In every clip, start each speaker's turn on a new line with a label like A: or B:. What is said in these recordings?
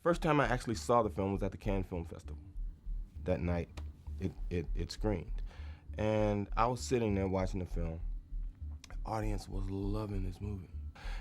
A: First time I actually saw the film was at the Cannes Film Festival. That night, it screened. And I was sitting there watching the film. The audience was loving this movie.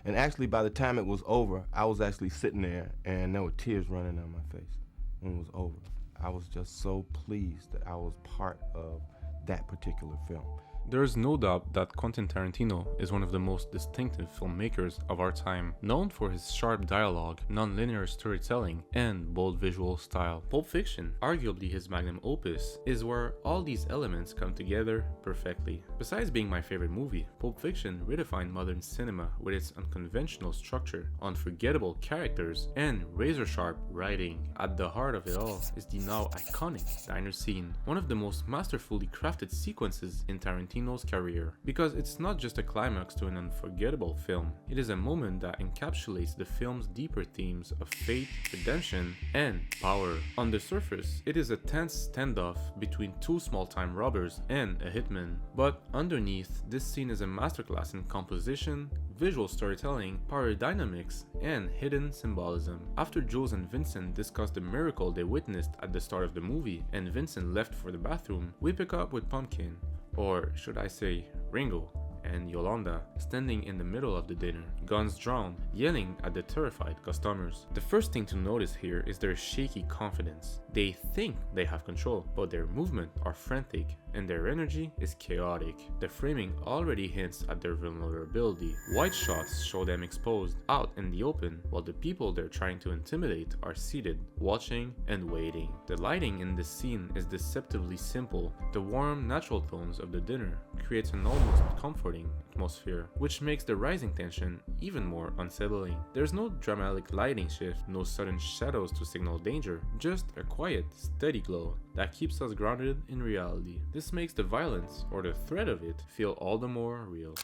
A: And actually, by the time it was over, I was actually sitting there and there were tears running down my face when it was over. I was just so pleased that I was part of that particular film.
B: There is no doubt that Quentin Tarantino is one of the most distinctive filmmakers of our time, known for his sharp dialogue, non-linear storytelling, and bold visual style. Pulp Fiction, arguably his magnum opus, is where all these elements come together perfectly. Besides being my favorite movie, Pulp Fiction redefined modern cinema with its unconventional structure, unforgettable characters, and razor-sharp writing. At the heart of it all is the now iconic diner scene, one of the most masterfully crafted sequences in Tarantino's career, because it's not just a climax to an unforgettable film, it is a moment that encapsulates the film's deeper themes of fate, redemption, and power. On the surface, it is a tense standoff between two small-time robbers and a hitman, but underneath, this scene is a masterclass in composition, visual storytelling, power dynamics, and hidden symbolism. After Jules and Vincent discuss the miracle they witnessed at the start of the movie, and Vincent left for the bathroom, we pick up with Pumpkin, or should I say Ringo, and Yolanda standing in the middle of the dinner, guns drawn, yelling at the terrified customers. The first thing to notice here is their shaky confidence. They think they have control, but their movements are frantic and their energy is chaotic. The framing already hints at their vulnerability. Wide shots show them exposed, out in the open, while the people they're trying to intimidate are seated, watching and waiting. The lighting in this scene is deceptively simple. The warm, natural tones of the dinner creates an almost comforting atmosphere, which makes the rising tension even more unsettling. There's no dramatic lighting shift, no sudden shadows to signal danger, just a quiet, steady glow that keeps us grounded in reality. This makes the violence, or the threat of it, feel all the more real.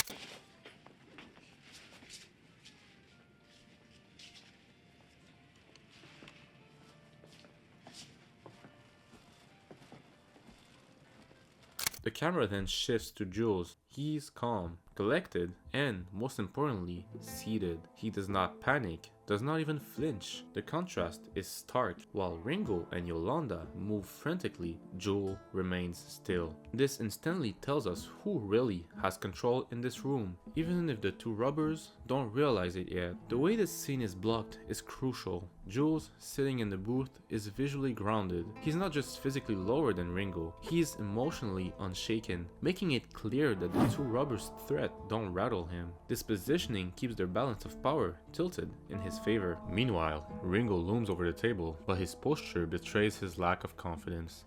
B: The camera then shifts to Jules. He's calm, collected, and most importantly, seated. He does not panic, does not even flinch. The contrast is stark. While Ringo and Yolanda move frantically, Jules remains still. This instantly tells us who really has control in this room, even if the two robbers don't realize it yet. The way this scene is blocked is crucial. Jules, sitting in the booth, is visually grounded. He's not just physically lower than Ringo, he's emotionally unshaken, making it clear that the two robbers' threat don't rattle him. This positioning keeps their balance of power tilted in his favor. Meanwhile, Ringo looms over the table, but his posture betrays his lack of confidence.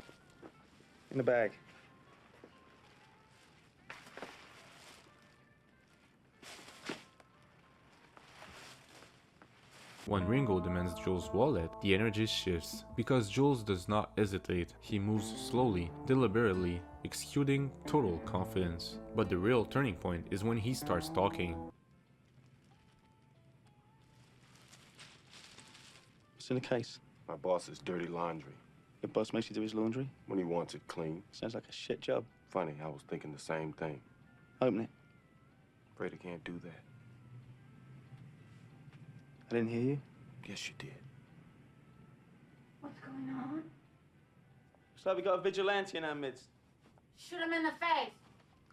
C: In the bag.
B: When Ringo demands Jules' wallet, the energy shifts. Because Jules does not hesitate, he moves slowly, deliberately, exuding total confidence. But the real turning point is when he starts talking.
C: What's in the case?
A: My boss's dirty laundry.
C: Your boss makes you do his laundry?
A: When he wants it clean.
C: Sounds like a shit job.
A: Funny, I was thinking the same thing.
C: Open it.
A: Afraid I can't do that.
C: I didn't hear you.
A: Yes, you did.
D: What's going on?
C: Looks like we got a vigilante in our midst.
D: Shoot him in the face.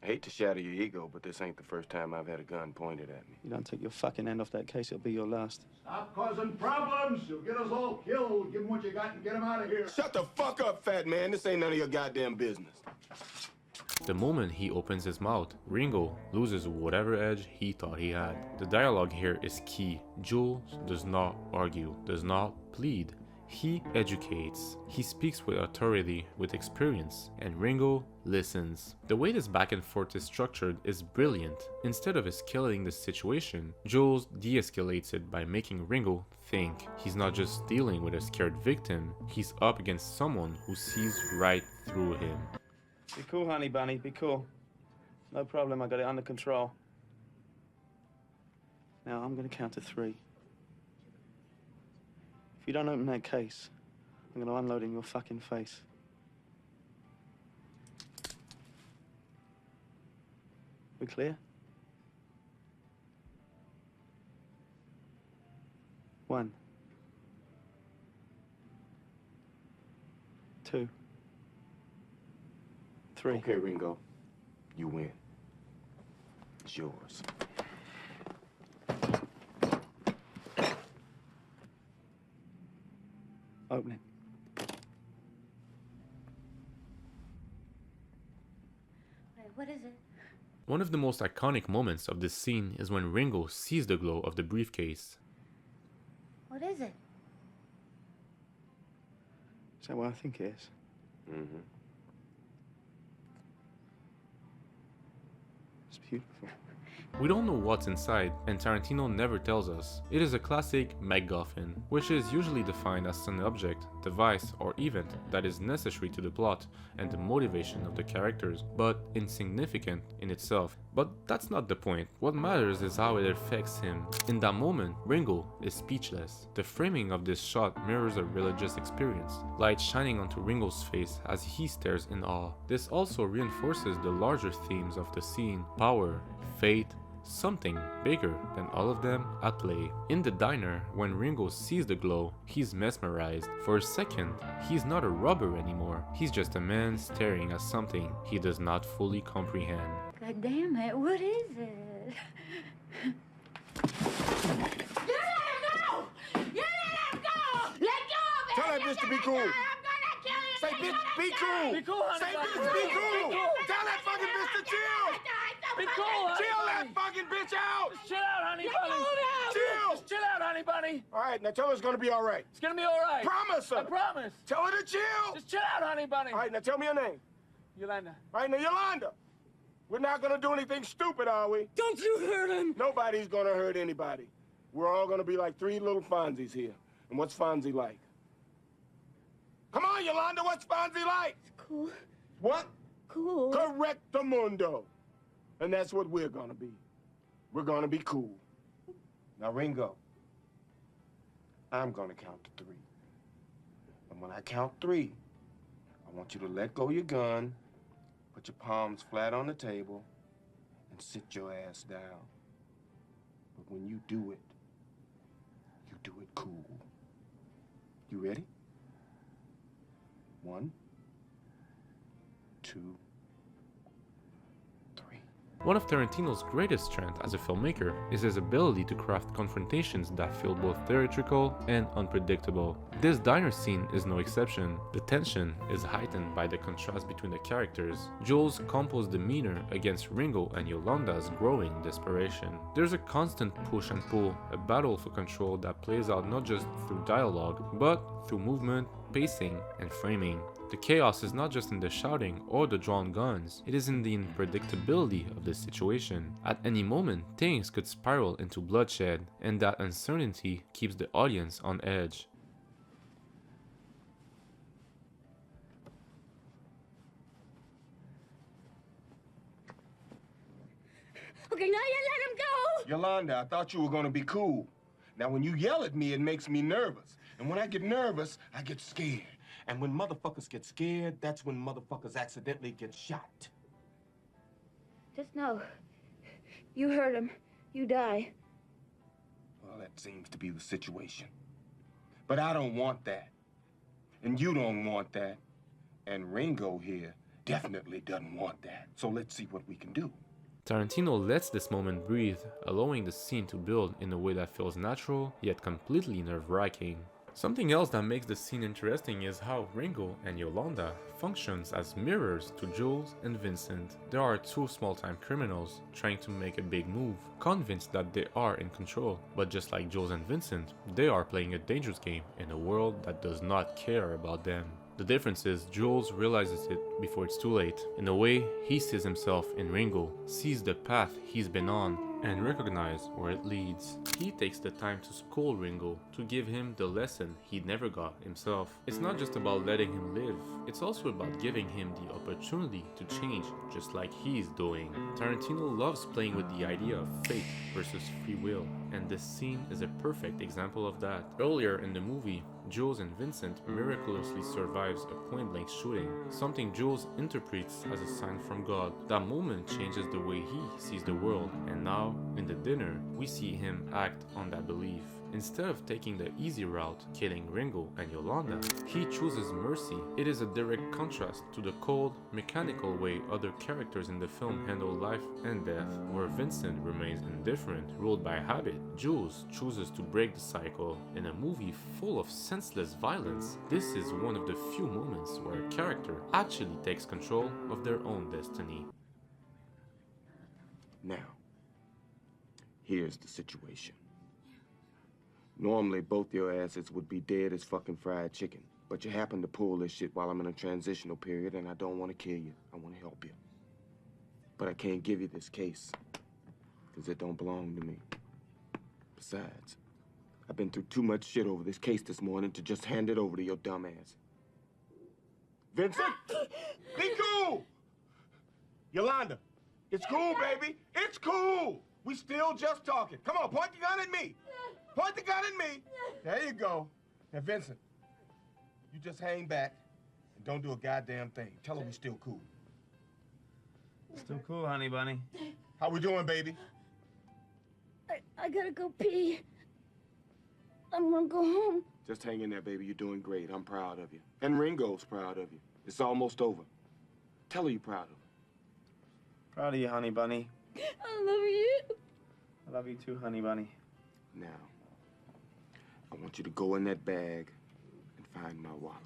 A: I hate to shatter your ego, but this ain't the first time I've had a gun pointed at me.
C: You don't take your fucking hand off that case, it'll be your last.
E: Stop causing problems. You'll get us all killed. Give them what you got and get them out of here.
A: Shut the fuck up, fat man. This ain't none of your goddamn business.
B: The moment he opens his mouth, Ringo loses whatever edge he thought he had. The dialogue here is key. Jules does not argue, does not plead. He educates. He speaks with authority, with experience, and Ringo listens. The way this back and forth is structured is brilliant. Instead of escalating the situation, Jules de-escalates it by making Ringo think. He's not just dealing with a scared victim, he's up against someone who sees right through him.
C: Be cool, honey bunny, be cool. No problem, I got it under control. Now, I'm gonna count to 3. If you don't open that case, I'm gonna unload in your fucking face. We clear? 1, 2, 3.
A: Okay, Ringo. You win. It's yours.
C: Open it.
D: Wait, what is it?
B: One of the most iconic moments of this scene is when Ringo sees the glow of the briefcase.
D: What is it?
C: Is that what I think it is?
A: Mm-hmm.
C: It's beautiful.
B: We don't know what's inside, and Tarantino never tells us. It is a classic MacGuffin, which is usually defined as an object, device, or event that is necessary to the plot and the motivation of the characters, but insignificant in itself. But that's not the point. What matters is how it affects him. In that moment, Ringo is speechless. The framing of this shot mirrors a religious experience, light shining onto Ringo's face as he stares in awe. This also reinforces the larger themes of the scene: power, fate, something bigger than all of them at play. In the diner, when Ringo sees the glow, he's mesmerized. For a second, he's not a robber anymore. He's just a man staring at something he does not fully comprehend.
D: God damn it, what is it? You let him go! You let him go! Let go of it!
A: Tell that bitch to be cool.
D: I'm gonna kill you!
A: Say, bitch, be cool.
C: Be cool, honey
A: Say,
C: bunny.
A: bitch, be cool. Tell that fucking bitch to chill.
C: Be cool, honey
A: Chill
C: bunny.
A: that fucking bitch out.
C: Just chill out, honey bunny.
A: Chill.
C: Just chill out, honey bunny.
A: All right, now tell her it's gonna be all right.
C: It's gonna be all right.
A: Promise her.
C: I promise.
A: Tell her to chill.
C: Just chill out, honey bunny.
A: All right, now tell me your name.
C: Yolanda.
A: All right, now Yolanda. We're not gonna do anything stupid, are we?
C: Don't you hurt him.
A: Nobody's gonna hurt anybody. We're all gonna be like 3 little Fonzies here. And what's Fonzie like? Come on, Yolanda, what's Fonzie like?
D: Cool.
A: What?
D: Cool.
A: Correctamundo. And that's what we're gonna be. We're gonna be cool. Now, Ringo, I'm gonna count to 3. And when I count 3, I want you to let go of your gun, put your palms flat on the table, and sit your ass down. But when you do it cool. You ready? 1, 2, 3.
B: One of Tarantino's greatest strengths as a filmmaker is his ability to craft confrontations that feel both theatrical and unpredictable. This diner scene is no exception. The tension is heightened by the contrast between the characters, Joel's composed demeanor against Ringo and Yolanda's growing desperation. There's a constant push and pull, a battle for control that plays out not just through dialogue, but through movement, pacing, and framing. The chaos is not just in the shouting or the drawn guns, it is in the unpredictability of the situation. At any moment, things could spiral into bloodshed, and that uncertainty keeps the audience on edge.
D: Okay, now you let him go!
A: Yolanda, I thought you were gonna be cool. Now, when you yell at me, it makes me nervous. And when I get nervous, I get scared. And when motherfuckers get scared, that's when motherfuckers accidentally get shot.
D: Just know, you hurt him, you die.
A: Well, that seems to be the situation. But I don't want that. And you don't want that. And Ringo here definitely doesn't want that. So let's see what we can do.
B: Tarantino lets this moment breathe, allowing the scene to build in a way that feels natural, yet completely nerve-wracking. Something else that makes the scene interesting is how Ringo and Yolanda functions as mirrors to Jules and Vincent. There are 2 small-time criminals trying to make a big move, convinced that they are in control. But just like Jules and Vincent, they are playing a dangerous game in a world that does not care about them. The difference is Jules realizes it before it's too late. In a way, he sees himself in Ringo, sees the path he's been on, and recognizes where it leads. He takes the time to school Ringo, to give him the lesson he never got himself. It's not just about letting him live, it's also about giving him the opportunity to change, just like he's doing. Tarantino loves playing with the idea of fate versus free will, and this scene is a perfect example of that. Earlier in the movie, Jules and Vincent miraculously survives a point-blank shooting, something Jules interprets as a sign from God. That moment changes the way he sees the world, and now now, in the dinner, we see him act on that belief. Instead of taking the easy route, killing Ringo and Yolanda, he chooses mercy. It is a direct contrast to the cold, mechanical way other characters in the film handle life and death, where Vincent remains indifferent, ruled by habit. Jules chooses to break the cycle. In a movie full of senseless violence, this is one of the few moments where a character actually takes control of their own destiny.
A: Now, here's the situation. Normally, both your asses would be dead as fucking fried chicken. But you happen to pull this shit while I'm in a transitional period, and I don't want to kill you. I want to help you. But I can't give you this case, because it don't belong to me. Besides, I've been through too much shit over this case this morning to just hand it over to your dumb ass. Vincent! Be cool! Yolanda, it's cool, baby. It's cool. We still just talking. Come on, point the gun at me. Point the gun at me. There you go. Now, Vincent, you just hang back and don't do a goddamn thing. Tell her we still cool.
C: Still cool, honey bunny.
A: How we doing, baby?
D: I gotta go pee. I'm gonna go home.
A: Just hang in there, baby. You're doing great. I'm proud of you. And Ringo's proud of you. It's almost over. Tell her you're proud of her.
C: Proud of you, honey bunny.
D: I love you.
C: I love you too, honey bunny.
A: Now, I want you to go in that bag and find my wallet.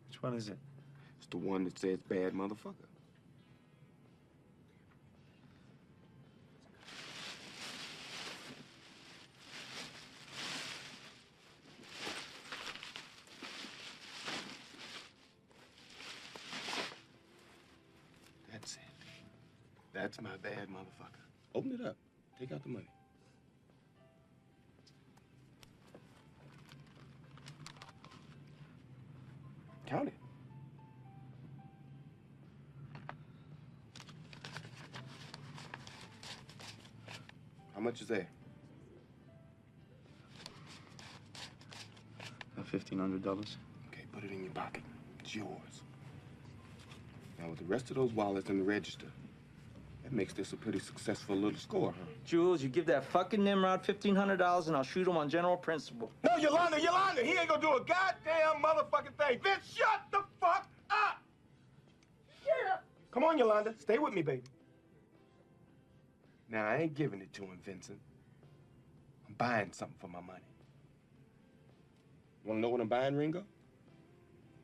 C: Which one is it?
A: It's the one that says bad motherfucker. That's it. That's my bad motherfucker. Open it up. Take out the money. Count it. How much is there?
C: $1,500.
A: Okay, put it in your pocket. It's yours. Now, with the rest of those wallets in the register, that makes this a pretty successful little score, huh?
F: Jules, you give that fucking Nimrod $1,500 and I'll shoot him on general principle.
A: No, Yolanda, he ain't gonna do a goddamn motherfucking thing. Vince, shut the fuck up!
D: Shut up.
A: Come on, Yolanda, stay with me, baby. Now, I ain't giving it to him, Vincent. I'm buying something for my money. Wanna know what I'm buying, Ringo?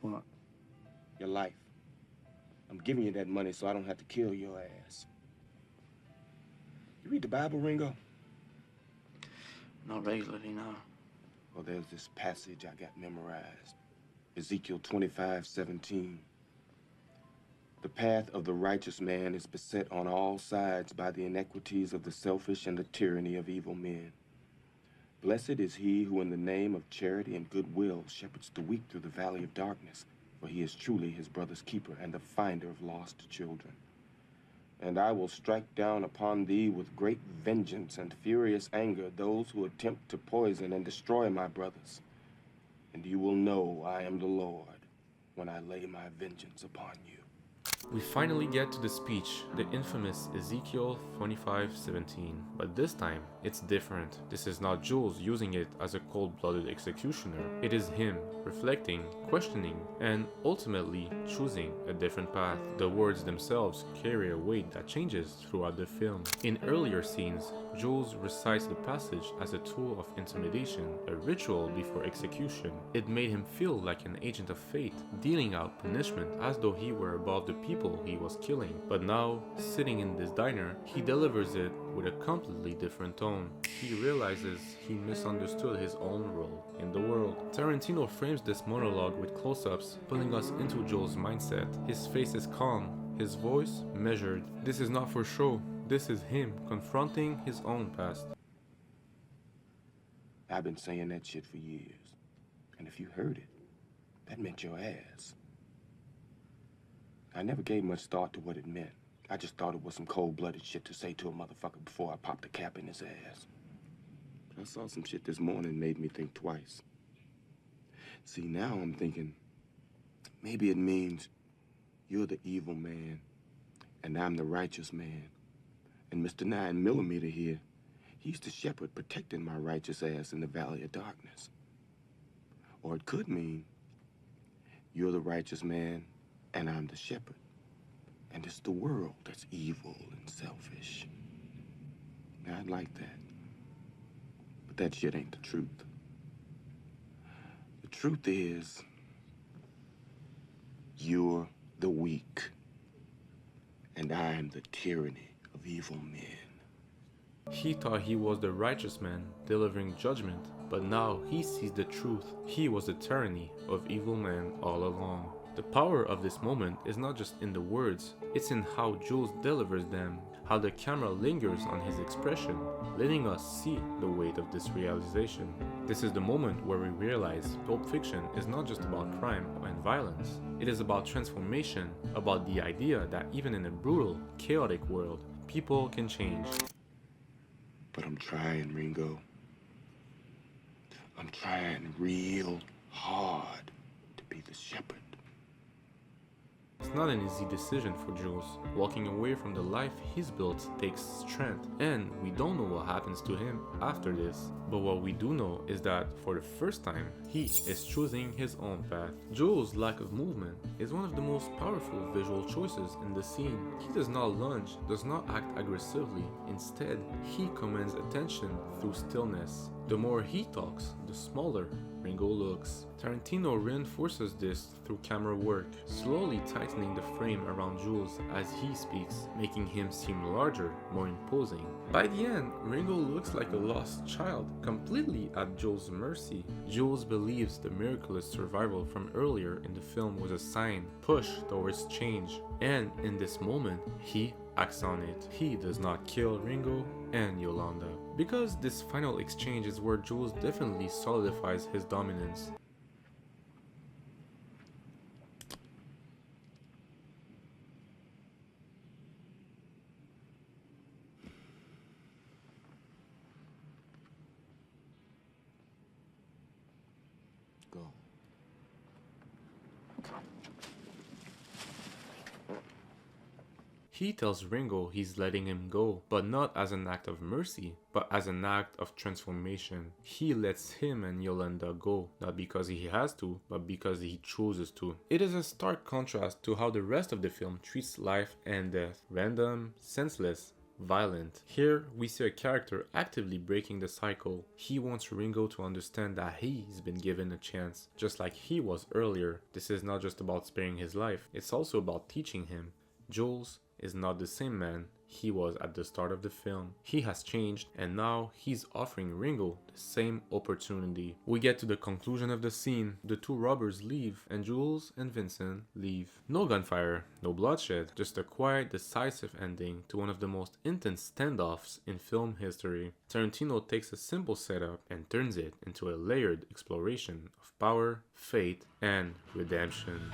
C: What?
A: Your life. I'm giving you that money so I don't have to kill your ass. You read the Bible, Ringo?
F: Not regularly, no.
A: Well, there's this passage I got memorized. Ezekiel 25:17. The path of the righteous man is beset on all sides by the iniquities of the selfish and the tyranny of evil men. Blessed is he who in the name of charity and goodwill shepherds the weak through the valley of darkness, for he is truly his brother's keeper and the finder of lost children. And I will strike down upon thee with great vengeance and furious anger those who attempt to poison and destroy my brothers. And you will know I am the Lord when I lay my vengeance upon you.
B: We finally get to the speech, the infamous Ezekiel 25:17, but this time it's different. This is not Jules using it as a cold-blooded executioner. It is him reflecting, questioning, and ultimately choosing a different path. The words themselves carry a weight that changes throughout the film. In earlier scenes, Jules recites the passage as a tool of intimidation, a ritual before execution. It made him feel like an agent of fate, dealing out punishment as though he were above the people he was killing. But now, sitting in this diner, he delivers it with a completely different tone. He realizes he misunderstood his own role in the world. Tarantino frames this monologue with close-ups, pulling us into Joel's mindset. His face is calm, his voice measured. This is not for show. This is him confronting his own past.
A: I've been saying that shit for years. And if you heard it, that meant your ass. I never gave much thought to what it meant. I just thought it was some cold-blooded shit to say to a motherfucker before I popped a cap in his ass. But I saw some shit this morning and made me think twice. See, now I'm thinking, maybe it means you're the evil man
G: and I'm the righteous man. And Mr. 9mm here, he's the shepherd protecting my righteous ass in the valley of darkness. Or it could mean you're the righteous man and I'm the shepherd. And it's the world that's evil and selfish. Now, I'd like that. But that shit ain't the truth. The truth is, you're the weak. And I'm the tyranny of evil men.
B: He thought he was the righteous man delivering judgment, but now he sees the truth. He was the tyranny of evil men all along. The power of this moment is not just in the words, it's in how Jules delivers them, how the camera lingers on his expression, letting us see the weight of this realization. This is the moment where we realize Pulp Fiction is not just about crime and violence. It is about transformation, about the idea that even in a brutal, chaotic world, people can change.
G: But I'm trying, Ringo. I'm trying real hard to be the shepherd.
B: It's not an easy decision for Jules. Walking away from the life he's built takes strength, and we don't know what happens to him after this. But what we do know is that for the first time, he is choosing his own path. Jules' lack of movement is one of the most powerful visual choices in the scene. He does not lunge, does not act aggressively. Instead, he commands attention through stillness. The more he talks, the smaller Ringo looks. Tarantino reinforces this through camera work, slowly tightening the frame around Jules as he speaks, making him seem larger, more imposing. By the end, Ringo looks like a lost child, completely at Jules' mercy. Jules believes the miraculous survival from earlier in the film was a sign, push towards change, and in this moment, he acts on it. He does not kill Ringo and Yolanda. Because this final exchange is where Jules definitely solidifies his dominance.
G: Go.
B: He tells Ringo he's letting him go, but not as an act of mercy, but as an act of transformation. He lets him and Yolanda go, not because he has to, but because he chooses to. It is a stark contrast to how the rest of the film treats life and death. Random, senseless, violent. Here, we see a character actively breaking the cycle. He wants Ringo to understand that he's been given a chance, just like he was earlier. This is not just about sparing his life, it's also about teaching him. Jules is not the same man he was at the start of the film. He has changed, and now he's offering Ringo the same opportunity. We get to the conclusion of the scene. The two robbers leave, and Jules and Vincent leave. No gunfire, no bloodshed, just a quiet, decisive ending to one of the most intense standoffs in film history. Tarantino takes a simple setup and turns it into a layered exploration of power, fate, and redemption.